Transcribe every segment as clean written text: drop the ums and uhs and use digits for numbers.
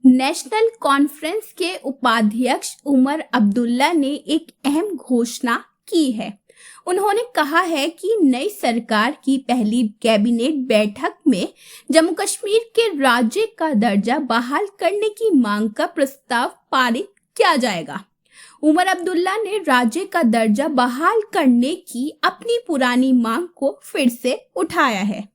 National conference के उपाध्यक्ष उमर अब्दुल्ला ने एक अहम घोषणा की है। उन्होंने कहा है कि नई सरकार की पहली कैबिनेट बैठक में जम्मू कश्मीर के राज्य का दर्जा बहाल करने की मांग का प्रस्ताव पारित किया जाएगा। उमर अब्दुल्ला ने राज्य का दर्जा बहाल करने की अपनी पुरानी मांग को फिर से उठाया है।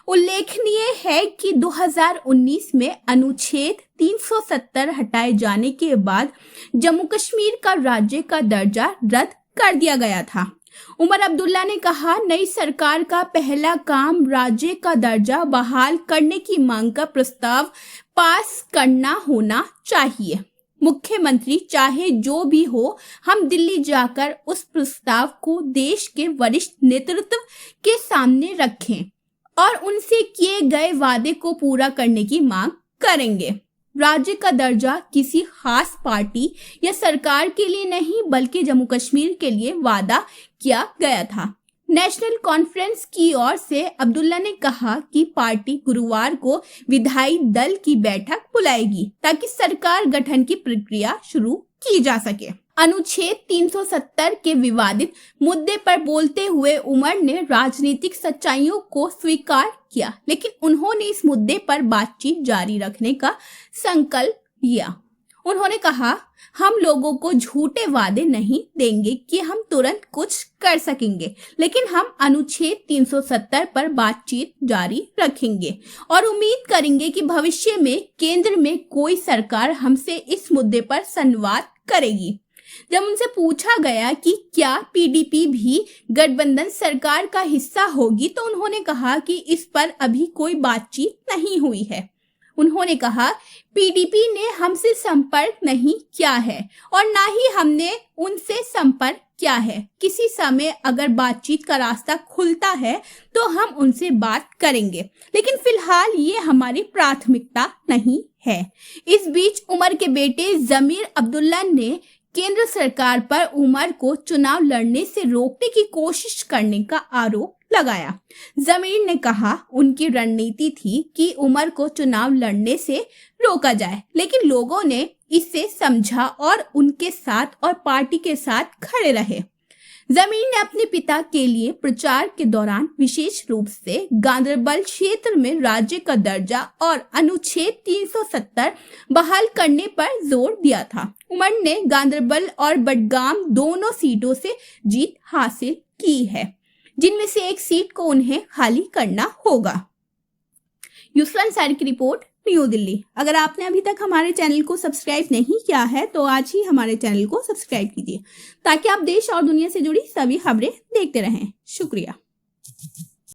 उल्लेखनीय है कि 2019 में अनुच्छेद 370 हटाए जाने के बाद जम्मू कश्मीर का राज्य का दर्जा रद्द कर दिया गया था। उमर अब्दुल्ला ने कहा, नई सरकार का पहला काम राज्य का दर्जा बहाल करने की मांग का प्रस्ताव पास करना होना चाहिए। मुख्यमंत्री चाहे जो भी हो, हम दिल्ली जाकर उस प्रस्ताव को देश के वरिष्ठ नेतृत्व के सामने रखें और उनसे किए गए वादे को पूरा करने की मांग करेंगे। राज्य का दर्जा किसी खास पार्टी या सरकार के लिए नहीं बल्कि जम्मू कश्मीर के लिए वादा किया गया था। नेशनल कॉन्फ्रेंस की ओर से अब्दुल्ला ने कहा कि पार्टी गुरुवार को विधायी दल की बैठक बुलाएगी ताकि सरकार गठन की प्रक्रिया शुरू की जा सके। अनुच्छेद 370 के विवादित मुद्दे पर बोलते हुए उमर ने राजनीतिक सच्चाइयों को स्वीकार किया, लेकिन उन्होंने इस मुद्दे पर बातचीत जारी रखने का संकल्प लिया। उन्होंने कहा, हम लोगों को झूठे वादे नहीं देंगे कि हम तुरंत कुछ कर सकेंगे, लेकिन हम अनुच्छेद 370 पर बातचीत जारी रखेंगे और उम्मीद करेंगे कि भविष्य में केंद्र में कोई सरकार हमसे इस मुद्दे पर संवाद करेगी। जब उनसे पूछा गया कि क्या पीडीपी भी गठबंधन सरकार का हिस्सा होगी, तो उन्होंने कहा कि इस पर अभी कोई बातचीत नहीं हुई है। उन्होंने कहा, पीडीपी ने हमसे संपर्क नहीं किया है और ना ही हमने उनसे संपर्क किया है। किसी समय अगर बातचीत का रास्ता खुलता है तो हम उनसे बात करेंगे, लेकिन फिलहाल ये हमारी प्राथमिकता नहीं है। इस बीच उमर के बेटे जमीर अब्दुल्ला ने केंद्र सरकार पर उमर को चुनाव लड़ने से रोकने की कोशिश करने का आरोप लगाया। जमीर ने कहा, उनकी रणनीति थी कि उमर को चुनाव लड़ने से रोका जाए, लेकिन लोगों ने इसे समझा और उनके साथ और पार्टी के साथ खड़े रहे। जमीर ने अपने पिता के लिए प्रचार के दौरान विशेष रूप से गांदरबल क्षेत्र में राज्य का दर्जा और अनुच्छेद 370 बहाल करने पर जोर दिया था। उमर ने गांदरबल और बडगाम दोनों सीटों से जीत हासिल की है, जिनमें से एक सीट को उन्हें खाली करना होगा। यूसुफ अंसारी की रिपोर्ट, न्यू दिल्ली। अगर आपने अभी तक हमारे चैनल को सब्सक्राइब नहीं किया है तो आज ही हमारे चैनल को सब्सक्राइब कीजिए ताकि आप देश और दुनिया से जुड़ी सभी खबरें देखते रहें। शुक्रिया।